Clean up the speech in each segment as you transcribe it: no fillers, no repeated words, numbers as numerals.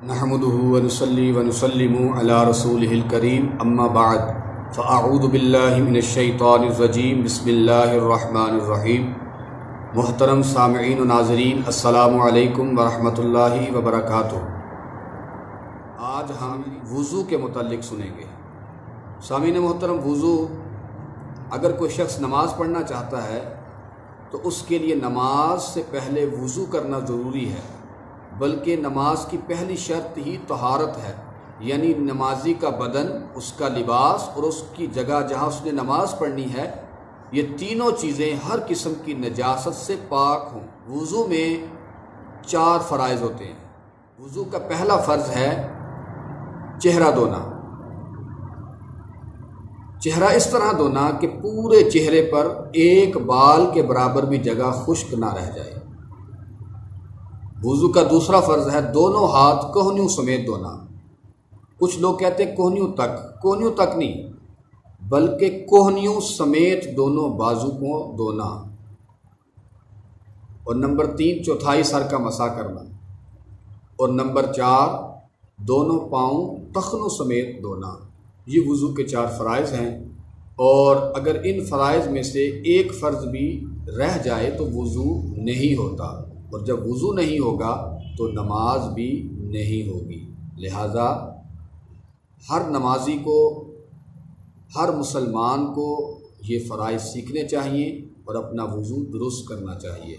نحمده ونصلي ونسلم على رسوله الكريم اما بعد فاعوذ باللہ من الشیطان الرجیم بسم اللہ الرحمن الرحیم۔ محترم سامعین و ناظرین، السلام علیکم ورحمۃ اللہ وبرکاتہ۔ آج ہم وضو کے متعلق سنیں گے۔ سامعین محترم، وضو اگر کوئی شخص نماز پڑھنا چاہتا ہے تو اس کے لیے نماز سے پہلے وضو کرنا ضروری ہے، بلکہ نماز کی پہلی شرط ہی طہارت ہے، یعنی نمازی کا بدن، اس کا لباس اور اس کی جگہ جہاں اس نے نماز پڑھنی ہے، یہ تینوں چیزیں ہر قسم کی نجاست سے پاک ہوں۔ وضو میں 4 فرائض ہوتے ہیں۔ وضو کا پہلا فرض ہے چہرہ دھونا۔ چہرہ اس طرح دھونا کہ پورے چہرے پر ایک بال کے برابر بھی جگہ خشک نہ رہ جائے۔ وضو کا دوسرا فرض ہے دونوں ہاتھ کوہنیوں سمیت دھونا۔ کچھ لوگ کہتے ہیں کوہنیوں تک نہیں، بلکہ کوہنیوں سمیت دونوں بازو کو دھونا۔ اور نمبر 3 چوتھائی سر کا مسح کرنا۔ اور نمبر 4 دونوں پاؤں ٹخنوں سمیت دھونا۔ یہ وضو کے 4 فرائض ہیں، اور اگر ان فرائض میں سے ایک فرض بھی رہ جائے تو وضو نہیں ہوتا، اور جب وضو نہیں ہوگا تو نماز بھی نہیں ہوگی۔ لہذا ہر نمازی کو، ہر مسلمان کو یہ فرائض سیکھنے چاہیے اور اپنا وضو درست کرنا چاہیے۔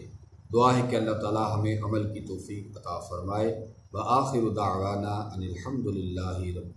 دعا ہے کہ اللہ تعالی ہمیں عمل کی توفیق عطا فرمائے۔ وآخر دعوانا ان الحمد للہ رب